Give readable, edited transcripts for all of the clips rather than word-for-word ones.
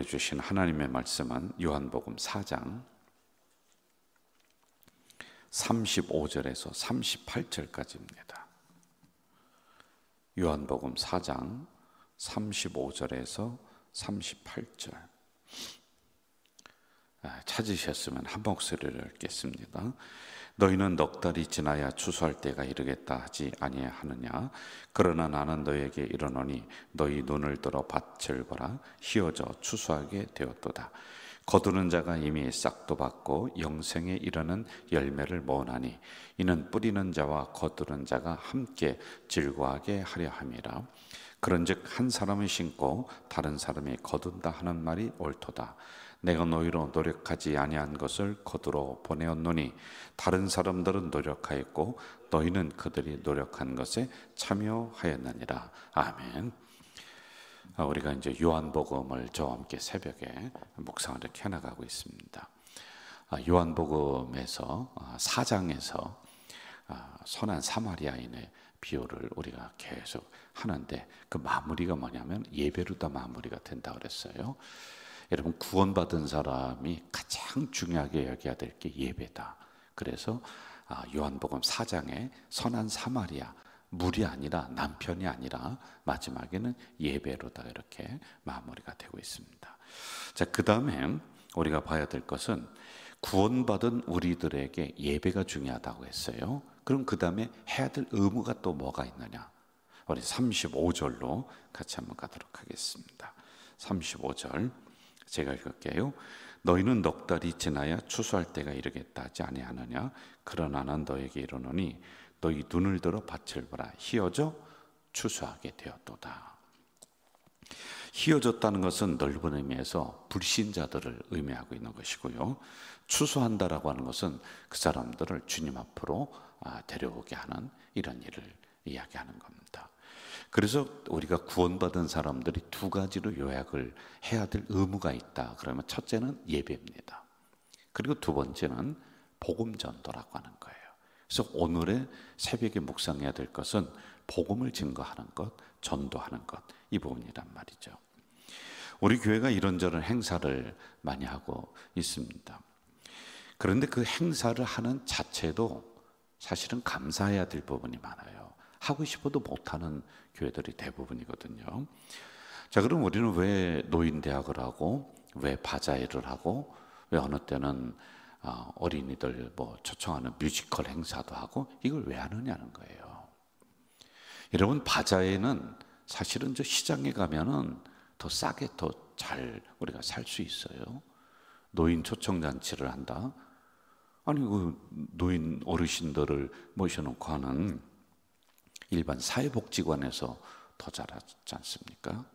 우리에게 주신 하나님의 말씀은 요한복음 4장 35절에서 38절까지입니다. 요한복음 4장 35절에서 38절. 찾으셨으면 한 목소리를 읽겠습니다. 너희는 넉 달이 지나야 추수할 때가 이르겠다 하지 아니하느냐? 그러나 나는 너희에게 이르노니 너희 눈을 들어 밭을 보라. 희어져 추수하게 되었도다. 거두는 자가 이미 싹도 받고 영생에 이르는 열매를 모으나니 이는 뿌리는 자와 거두는 자가 함께 즐거워하게 하려 함이라. 그런즉 한 사람은 심고 다른 사람이 거둔다 하는 말이 옳도다. 내가 너희로 노력하지 아니한 것을 거두러 보내었노니 다른 사람들은 노력하였고 너희는 그들이 노력한 것에 참여하였느니라. 아멘. 우리가 이제 요한복음을 저와 함께 새벽에 묵상을 이렇게 해나가고 있습니다. 요한복음에서 4장에서 선한 사마리아인의 비유를 우리가 계속 하는데 그 마무리가 뭐냐면 예배로 다 마무리가 된다 그랬어요. 여러분, 구원받은 사람이 가장 중요하게 여겨야 될 게 예배다. 그래서 요한복음 4장에 선한 사마리아, 물이 아니라 남편이 아니라 마지막에는 예배로다 이렇게 마무리가 되고 있습니다. 자, 그 다음에 우리가 봐야 될 것은 구원받은 우리들에게 예배가 중요하다고 했어요. 그럼 그 다음에 해야 될 의무가 또 뭐가 있느냐? 우리 35절로 같이 한번 가도록 하겠습니다. 35절 제가 읽을게요. 너희는 넉 달이 지나야 추수할 때가 이르겠다 하지 아니하느냐? 그러나 나는 너에게 이르노니 너희 눈을 들어 밭을 보라. 희어져 추수하게 되었도다. 희어졌다는 것은 넓은 의미에서 불신자들을 의미하고 있는 것이고요. 추수한다라고 하는 것은 그 사람들을 주님 앞으로 데려오게 하는 이런 일을 이야기하는 겁니다. 그래서 우리가 구원받은 사람들이 두 가지로 요약을 해야 될 의무가 있다. 그러면 첫째는 예배입니다. 그리고 두 번째는 복음 전도라고 하는 거예요. 그래서 오늘의 새벽에 묵상해야 될 것은 복음을 증거하는 것, 전도하는 것, 이 부분이란 말이죠. 우리 교회가 이런저런 행사를 많이 하고 있습니다. 그런데 그 행사를 하는 자체도 사실은 감사해야 될 부분이 많아요. 하고 싶어도 못하는 교회들이 대부분이거든요. 자, 그럼 우리는 왜 노인대학을 하고, 왜 바자회를 하고, 왜 어느 때는 어린이들 초청하는 뮤지컬 행사도 하고, 이걸 왜 하느냐는 거예요. 여러분, 바자회는 사실은 저 시장에 가면은 더 싸게 더 잘 우리가 살 수 있어요. 노인 초청잔치를 한다. 아니, 그 노인 어르신들을 모셔놓고 하는 일반 사회복지관에서 더 잘하지 않습니까?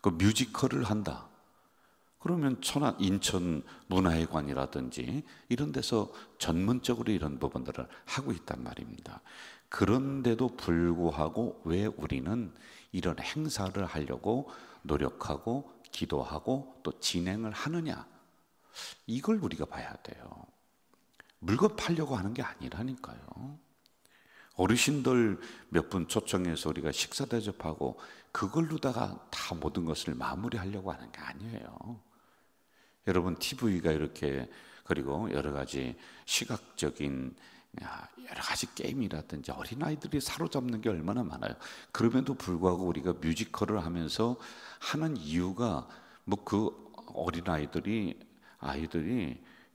그 뮤지컬을 한다. 그러면 인천 문화회관이라든지 이런 데서 전문적으로 이런 부분들을 하고 있단 말입니다. 그런데도 불구하고 왜 우리는 이런 행사를 하려고 노력하고 기도하고 또 진행을 하느냐? 이걸 우리가 봐야 돼요. 물건 팔려고 하는 게 아니라니까요. 어르신들 몇 분 초청해서 우리가 식사 대접하고 그걸로다가 다 모든 것을 마무리하려고 하는 게 아니에요. 여러분, TV가 이렇게, 그리고 여러 가지 시각적인 여러 가지 게임이라든지 어린아이들이 사로잡는 게 얼마나 많아요. 그럼에도 불구하고 우리가 뮤지컬을 하면서 하는 이유가 그 어린아이들이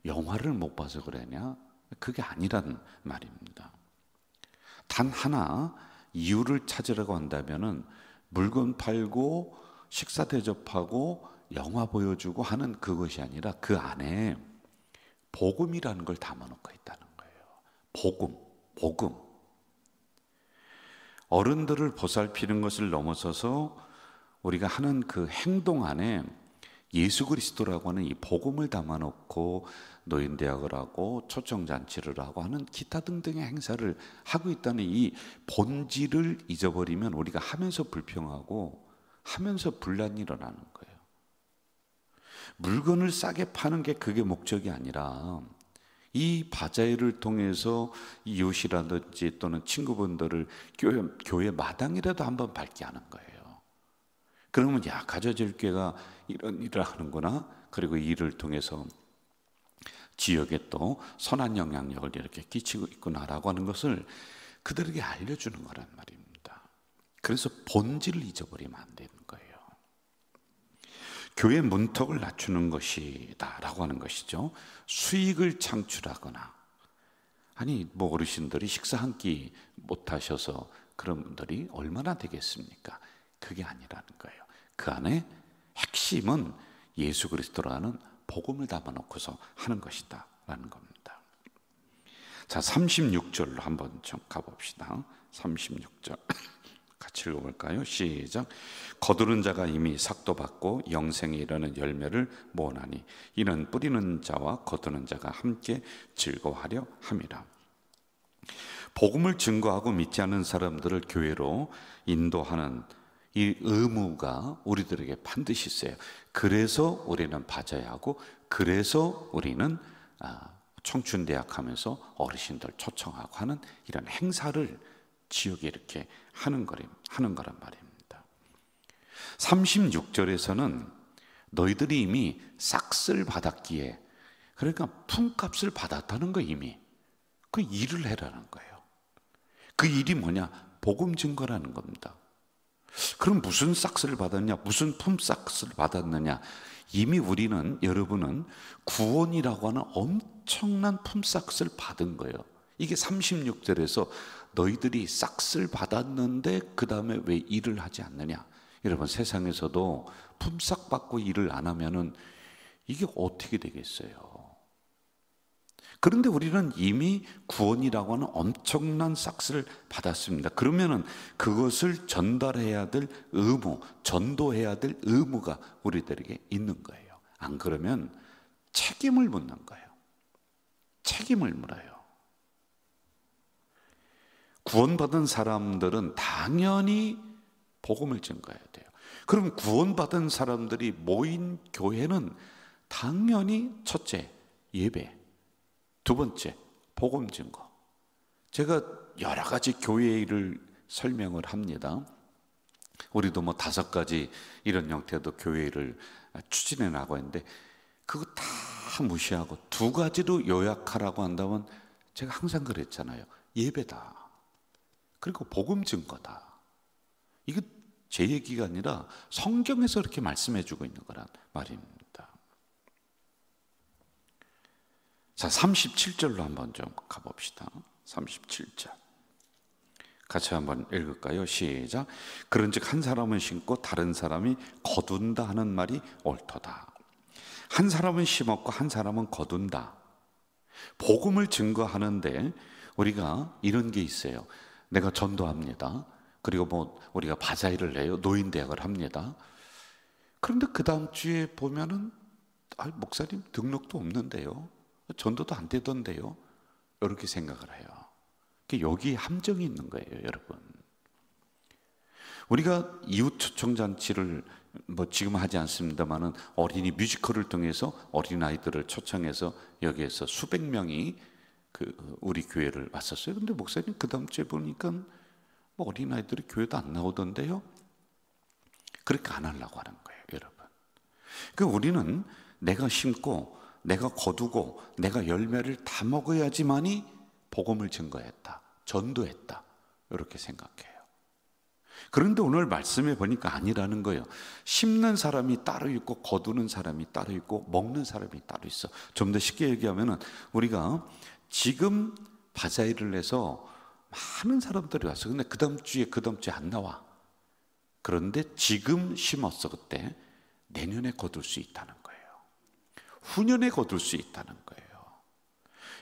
영화를 못 봐서 그러냐? 그게 아니란 말입니다. 단 하나 이유를 찾으려고 한다면은 물건 팔고 식사 대접하고 영화 보여주고 하는 그것이 아니라 그 안에 복음이라는 걸 담아놓고 있다는 거예요. 복음. 어른들을 보살피는 것을 넘어서서 우리가 하는 그 행동 안에 예수 그리스도라고 하는 이 복음을 담아놓고 노인대학을 하고 초청잔치를 하고 하는 기타 등등의 행사를 하고 있다는 이 본질을 잊어버리면 우리가 하면서 불평하고 하면서 분란이 일어나는 거예요. 물건을 싸게 파는 게 그게 목적이 아니라 이 바자회를 통해서 이웃이라든지 또는 친구분들을 교회 마당이라도 한번 밟게 하는 거예요. 그러면 야, 가져질 교회가 이런 일을 하는구나. 그리고 이 일을 통해서 지역에 또 선한 영향력을 이렇게 끼치고 있구나라고 하는 것을 그들에게 알려주는 거란 말입니다. 그래서 본질을 잊어버리면 안 되는 거예요. 교회 문턱을 낮추는 것이다 라고 하는 것이죠. 수익을 창출하거나, 아니 뭐 어르신들이 식사 한 끼 못 하셔서 그런 분들이 얼마나 되겠습니까? 그게 아니라는 거예요. 그 안에 핵심은 예수 그리스도라는 복음을 담아놓고서 하는 것이다 라는 겁니다. 자, 36절로 한번 좀 가봅시다. 36절 같이 읽어볼까요? 시작. 거두는 자가 이미 삭도 받고 영생에 이르는 열매를 모으나니 이는 뿌리는 자와 거두는 자가 함께 즐거워하려 함이라. 복음을 증거하고 믿지 않는 사람들을 교회로 인도하는 이 의무가 우리들에게 반드시 있어요. 그래서 우리는 받아야 하고, 그래서 우리는 청춘대학 하면서 어르신들 초청하고 하는 이런 행사를 지역에 이렇게 하는 거란 말입니다. 36절에서는 너희들이 이미 싹쓸 받았기에, 그러니까 품값을 받았다는 거, 이미 그 일을 해라는 거예요. 그 일이 뭐냐? 복음 증거라는 겁니다. 그럼 무슨 싹스를 받았냐? 무슨 품삯을 받았느냐? 이미 우리는, 여러분은 구원이라고 하는 엄청난 품삯을 받은 거예요. 이게 36절에서 너희들이 싹스를 받았는데 그 다음에 왜 일을 하지 않느냐? 여러분, 세상에서도 품삯 받고 일을 안 하면은 이게 어떻게 되겠어요? 그런데 우리는 이미 구원이라고 하는 엄청난 싹스를 받았습니다. 그러면은 그것을 전달해야 될 의무, 전도해야 될 의무가 우리들에게 있는 거예요. 안 그러면 책임을 묻는 거예요. 책임을 물어요. 구원받은 사람들은 당연히 복음을 증거해야 돼요. 그럼 구원받은 사람들이 모인 교회는 당연히 첫째, 예배, 두 번째, 복음 증거. 제가 여러 가지 교회 일을 설명을 합니다. 우리도 뭐 5가지 이런 형태도 교회 일을 추진해 나가고 있는데, 그거 다 무시하고 2가지로 요약하라고 한다면 제가 항상 그랬잖아요. 예배다. 그리고 복음 증거다. 이거 제 얘기가 아니라 성경에서 이렇게 말씀해 주고 있는 거란 말입니다. 자, 37절로 한번 좀 가봅시다. 37절 같이 한번 읽을까요? 시작. 그런즉 한 사람은 심고 다른 사람이 거둔다 하는 말이 옳도다. 한 사람은 심었고 한 사람은 거둔다. 복음을 증거하는데 우리가 이런 게 있어요. 내가 전도합니다. 그리고 뭐 우리가 바자회를 내요. 노인대학을 합니다. 그런데 그 다음 주에 보면은 목사님 등록도 없는데요, 전도도 안 되던데요, 이렇게 생각을 해요. 여기에 함정이 있는 거예요, 여러분. 우리가 이웃 초청잔치를 뭐 지금 하지 않습니다만은 어린이 뮤지컬을 통해서 어린아이들을 초청해서 여기에서 수백 명이 우리 교회를 왔었어요. 근데 목사님 그 다음 주에 보니까 뭐 어린아이들이 교회도 안 나오던데요. 그렇게 안 하려고 하는 거예요, 여러분. 우리는 내가 심고 내가 거두고 내가 열매를 다 먹어야지만이 복음을 증거했다, 전도했다, 이렇게 생각해요. 그런데 오늘 말씀해 보니까 아니라는 거예요. 심는 사람이 따로 있고 거두는 사람이 따로 있고 먹는 사람이 따로 있어. 좀 더 쉽게 얘기하면은 우리가 지금 바자회를 해서 많은 사람들이 왔어. 근데 그 다음 주에 안 나와. 그런데 지금 심었어. 그때 내년에 거둘 수 있다는 거예요. 후년에 거둘 수 있다는 거예요.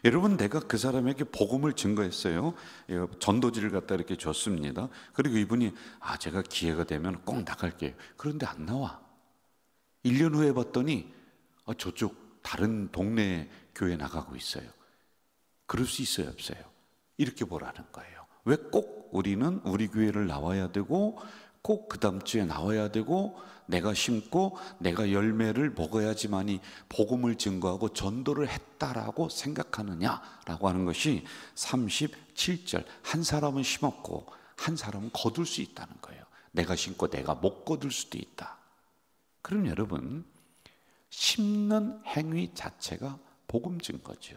여러분, 내가 그 사람에게 복음을 증거했어요. 전도지를 갖다 이렇게 줬습니다. 그리고 이분이 제가 기회가 되면 꼭 나갈게요. 그런데 안 나와. 1년 후에 봤더니 저쪽 다른 동네 교회 나가고 있어요. 그럴 수 있어요, 없어요? 이렇게 보라는 거예요. 왜 꼭 우리는 우리 교회를 나와야 되고 꼭 그 다음 주에 나와야 되고 내가 심고 내가 열매를 먹어야지만이 복음을 증거하고 전도를 했다라고 생각하느냐라고 하는 것이 37절, 한 사람은 심었고 한 사람은 거둘 수 있다는 거예요. 내가 심고 내가 못 거둘 수도 있다. 그럼 여러분, 심는 행위 자체가 복음 증거죠.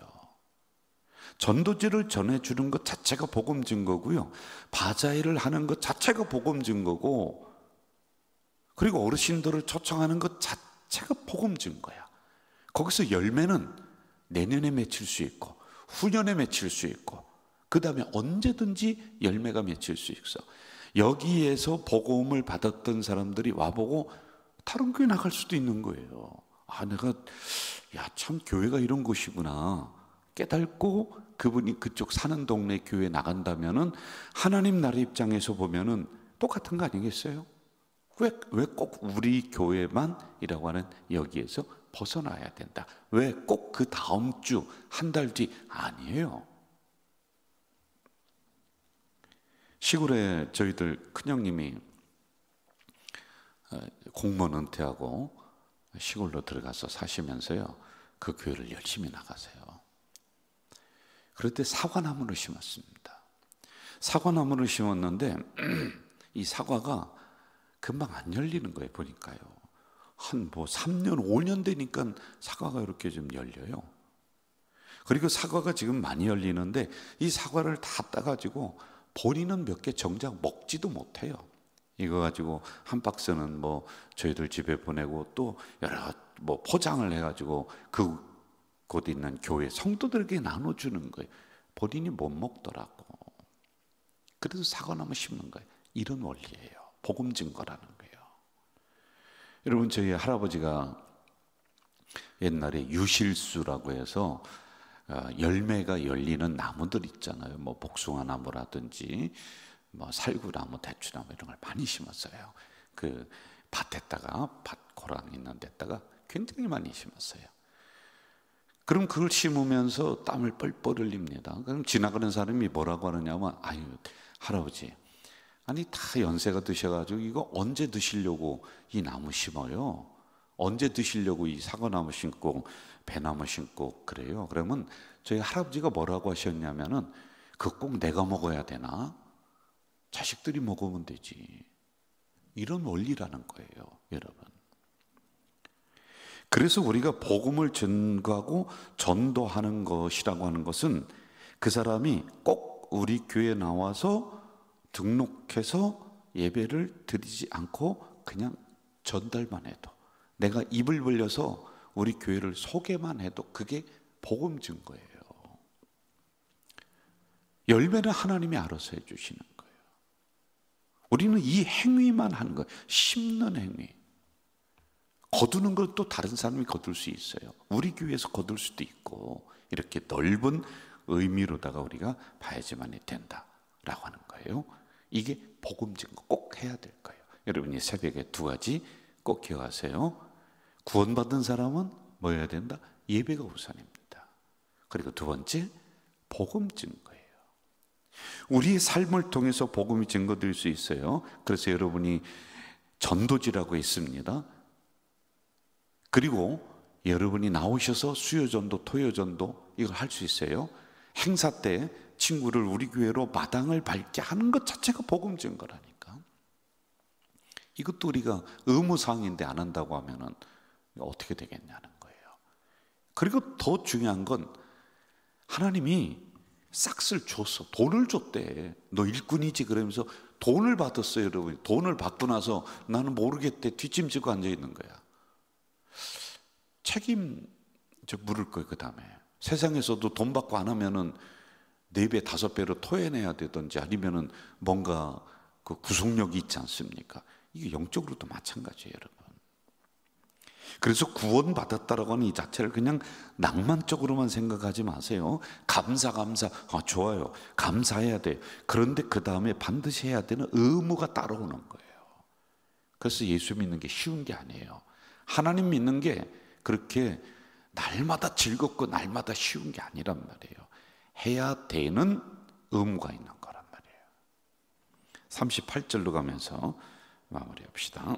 전도지를 전해주는 것 자체가 복음 증거고요, 바자회를 하는 것 자체가 복음 증거고, 그리고 어르신들을 초청하는 것 자체가 복음 증거야. 거기서 열매는 내년에 맺힐 수 있고 후년에 맺힐 수 있고 그 다음에 언제든지 열매가 맺힐 수 있어. 여기에서 복음을 받았던 사람들이 와보고 다른 교회 나갈 수도 있는 거예요. 내가 참 교회가 이런 곳이구나 깨닫고 그분이 그쪽 사는 동네 교회 나간다면은 하나님 나라 입장에서 보면은 똑같은 거 아니겠어요? 왜 꼭 우리 교회만이라고 하는 여기에서 벗어나야 된다? 왜 꼭 그 다음 주, 한 달 뒤? 아니에요. 시골에 저희들 큰형님이 공무원 은퇴하고 시골로 들어가서 사시면서요, 그 교회를 열심히 나가세요. 그럴 때 사과나무를 심었습니다. 사과나무를 심었는데 이 사과가 금방 안 열리는 거예요. 보니까요, 한 3년 5년 되니까 사과가 이렇게 좀 열려요. 그리고 사과가 지금 많이 열리는데 이 사과를 다 따가지고 본인은 몇 개 정작 먹지도 못해요. 이거 가지고 한 박스는 저희들 집에 보내고 또 여러 포장을 해가지고 그곳 있는 교회 성도들에게 나눠주는 거예요. 본인이 못 먹더라고. 그래서 사과나무 심는 거예요. 이런 원리예요. 복음 증거라는 거예요. 여러분, 저희 할아버지가 옛날에 유실수라고 해서 열매가 열리는 나무들 있잖아요. 복숭아 나무라든지 살구나무, 대추나무 이런 걸 많이 심었어요. 그 밭에다가, 밭 고랑 있는 데다가 굉장히 많이 심었어요. 그럼 그걸 심으면서 땀을 뻘뻘 흘립니다. 그럼 지나가는 사람이 뭐라고 하느냐면, 아유 할아버지, 아니 다 연세가 드셔가지고 이거 언제 드시려고 이 나무 심어요? 언제 드시려고 이 사과나무 심고 배나무 심고 그래요? 그러면 저희 할아버지가 뭐라고 하셨냐면은, 그거 꼭 내가 먹어야 되나? 자식들이 먹으면 되지. 이런 원리라는 거예요, 여러분. 그래서 우리가 복음을 전가하고 전도하는 것이라고 하는 것은 그 사람이 꼭 우리 교회에 나와서 등록해서 예배를 드리지 않고 그냥 전달만 해도, 내가 입을 벌려서 우리 교회를 소개만 해도 그게 복음 증거예요. 열매는 하나님이 알아서 해주시는 거예요. 우리는 이 행위만 하는 거예요. 심는 행위. 거두는 걸 또 다른 사람이 거둘 수 있어요. 우리 교회에서 거둘 수도 있고, 이렇게 넓은 의미로다가 우리가 봐야지만이 된다라고 하는 거예요. 이게 복음 증거 꼭 해야 될 거예요. 여러분이 새벽에 2가지 꼭 기억하세요. 구원받은 사람은 뭐 해야 된다? 예배가 우선입니다. 그리고 2번째, 복음 증거예요. 우리의 삶을 통해서 복음이 증거될 수 있어요. 그래서 여러분이 전도지라고 있습니다. 그리고 여러분이 나오셔서 수요전도, 토요전도 이걸 할 수 있어요. 행사 때 친구를 우리 교회로 마당을 밟게 하는 것 자체가 복음 증거라니까. 이것도 우리가 의무사항인데 안 한다고 하면은 어떻게 되겠냐는 거예요. 그리고 더 중요한 건 하나님이 싹쓸 줬어. 돈을 줬대. 너 일꾼이지 그러면서 돈을 받았어요, 여러분. 돈을 받고 나서 나는 모르겠대 뒷짐지고 앉아 있는 거야. 책임 물을 거예요. 그 다음에 세상에서도 돈 받고 안 하면은 4배, 5배로 토해내야 되든지 아니면은 뭔가 그 구속력이 있지 않습니까? 이게 영적으로도 마찬가지예요, 여러분. 그래서 구원받았다라고 하는 이 자체를 그냥 낭만적으로만 생각하지 마세요. 감사. 좋아요. 감사해야 돼요. 그런데 그 다음에 반드시 해야 되는 의무가 따라오는 거예요. 그래서 예수 믿는 게 쉬운 게 아니에요. 하나님 믿는 게 그렇게 날마다 즐겁고 날마다 쉬운 게 아니란 말이에요. 해야 되는 의무가 있는 거란 말이에요. 38절로 가면서 마무리합시다.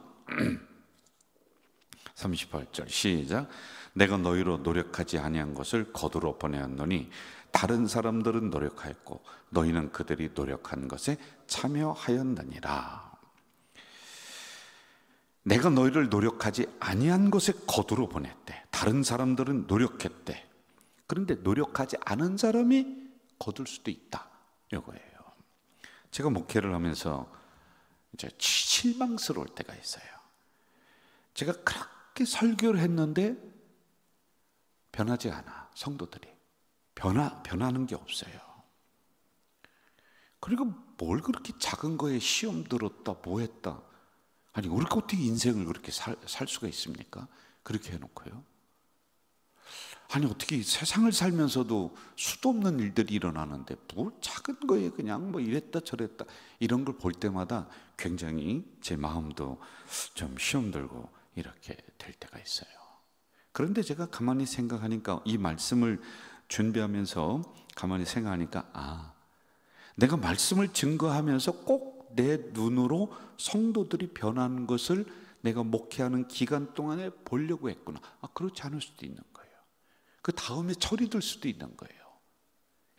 38절 시작. 내가 너희로 노력하지 아니한 것을 거두러 보내었노니 다른 사람들은 노력하였고 너희는 그들이 노력한 것에 참여하였느니라. 내가 너희를 노력하지 아니한 것에 거두러 보냈대. 다른 사람들은 노력했대. 그런데 노력하지 않은 사람이 거둘 수도 있다, 이거예요. 제가 목회를 하면서 이제 실망스러울 때가 있어요. 제가 그렇게 설교를 했는데 변하지 않아. 성도들이 변하는 게 없어요. 그리고 뭘 그렇게 작은 거에 시험 들었다 뭐 했다, 아니 우리가 어떻게 인생을 그렇게 살 수가 있습니까? 그렇게 해놓고요. 아니 어떻게 세상을 살면서도 수도 없는 일들이 일어나는데 뭐 작은 거에 그냥 뭐 이랬다 저랬다, 이런 걸 볼 때마다 굉장히 제 마음도 좀 시험 들고 이렇게 될 때가 있어요. 그런데 제가 가만히 생각하니까, 이 말씀을 준비하면서 가만히 생각하니까, 내가 말씀을 증거하면서 꼭 내 눈으로 성도들이 변하는 것을 내가 목회하는 기간 동안에 보려고 했구나. 그렇지 않을 수도 있는 거예요. 그 다음에 철이 들 수도 있는 거예요.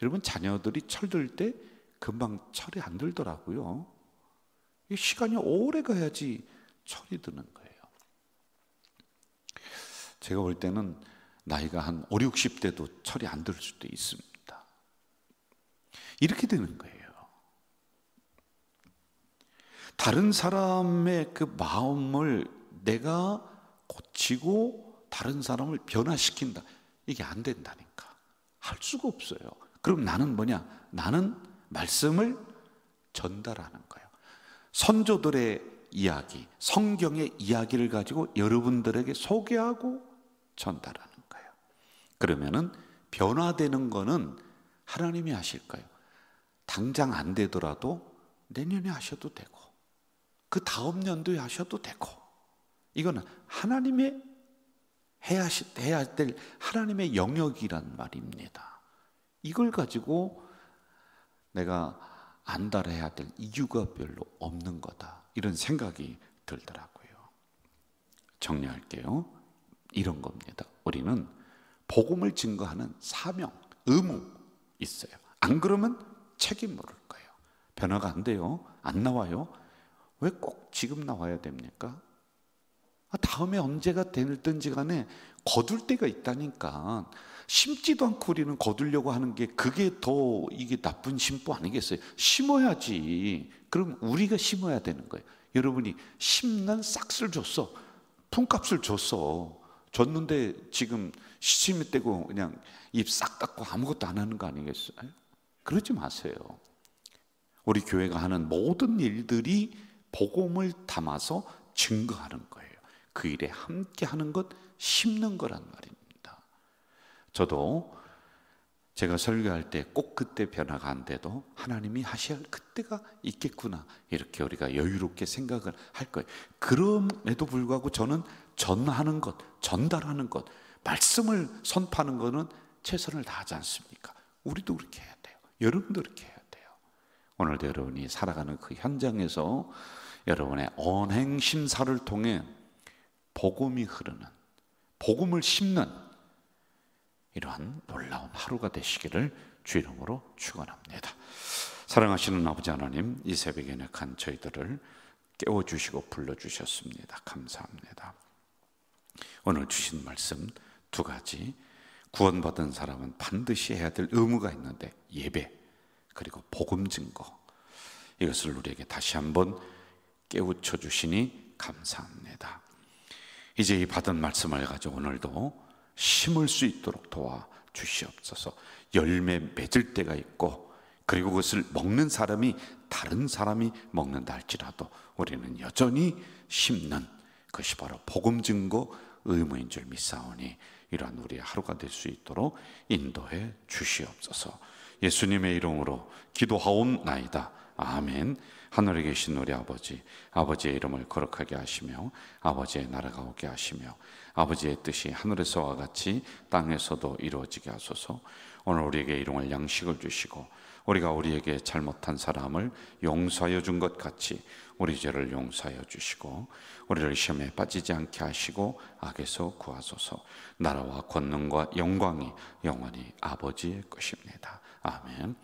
여러분, 자녀들이 철들 때 금방 철이 안 들더라고요. 시간이 오래 가야지 철이 드는 거예요. 제가 볼 때는 나이가 한 5, 60대도 철이 안 들 수도 있습니다. 이렇게 되는 거예요. 다른 사람의 그 마음을 내가 고치고 다른 사람을 변화시킨다, 이게 안 된다니까. 할 수가 없어요. 그럼 나는 뭐냐? 나는 말씀을 전달하는 거예요. 선조들의 이야기, 성경의 이야기를 가지고 여러분들에게 소개하고 전달하는 거예요. 그러면은 변화되는 거는 하나님이 하실 거예요. 당장 안 되더라도 내년에 하셔도 되고, 그 다음 연도에 하셔도 되고, 이거는 하나님의 해야 될 하나님의 영역이란 말입니다. 이걸 가지고 내가 안달해야 될 이유가 별로 없는 거다, 이런 생각이 들더라고요. 정리할게요. 이런 겁니다. 우리는 복음을 증거하는 사명, 의무 있어요. 안 그러면 책임 물을 거예요. 변화가 안 돼요. 안 나와요. 왜 꼭 지금 나와야 됩니까? 다음에 언제가 되든지 간에 거둘 때가 있다니까. 심지도 않고 우리는 거두려고 하는 게, 그게 더 이게 나쁜 심보 아니겠어요? 심어야지. 그럼 우리가 심어야 되는 거예요. 여러분이 심는 싹을 줬어. 품값을 줬는데 지금 시침이 떼고 그냥 입 싹 닫고 아무것도 안 하는 거 아니겠어요? 그러지 마세요. 우리 교회가 하는 모든 일들이 복음을 담아서 증거하는 거예요. 그 일에 함께 하는 것, 심는 거란 말입니다. 저도 제가 설교할 때 꼭 그때 변화가 안 돼도 하나님이 하셔야 할 그때가 있겠구나, 이렇게 우리가 여유롭게 생각을 할 거예요. 그럼에도 불구하고 저는 전하는 것, 전달하는 것, 말씀을 선포하는 것은 최선을 다하지 않습니까? 우리도 그렇게 해야 돼요. 여러분도 그렇게 해야 돼요. 오늘도 여러분이 살아가는 그 현장에서 여러분의 언행 심사를 통해 복음이 흐르는, 복음을 심는 이러한 놀라운 하루가 되시기를 주 이름으로 축원합니다. 사랑하시는 아버지 하나님, 이 새벽에 약한 저희들을 깨워주시고 불러주셨습니다. 감사합니다. 오늘 주신 말씀 두 가지, 구원받은 사람은 반드시 해야 될 의무가 있는데, 예배 그리고 복음 증거, 이것을 우리에게 다시 한번 깨우쳐 주시니 감사합니다. 이제 이 받은 말씀을 가지고 오늘도 심을 수 있도록 도와 주시옵소서. 열매 맺을 때가 있고, 그리고 그것을 먹는 사람이 다른 사람이 먹는다 할지라도 우리는 여전히 심는 것이 바로 복음 증거 의무인 줄 믿사오니, 이러한 우리의 하루가 될 수 있도록 인도해 주시옵소서. 예수님의 이름으로 기도하옵나이다. 아멘. 하늘에 계신 우리 아버지, 아버지의 이름을 거룩하게 하시며 아버지의 나라가 오게 하시며 아버지의 뜻이 하늘에서와 같이 땅에서도 이루어지게 하소서. 오늘 우리에게 일용할 양식을 주시고, 우리가 우리에게 잘못한 사람을 용서하여 준 것 같이 우리 죄를 용서하여 주시고, 우리를 시험에 빠지지 않게 하시고 악에서 구하소서. 나라와 권능과 영광이 영원히 아버지의 것입니다. 아멘.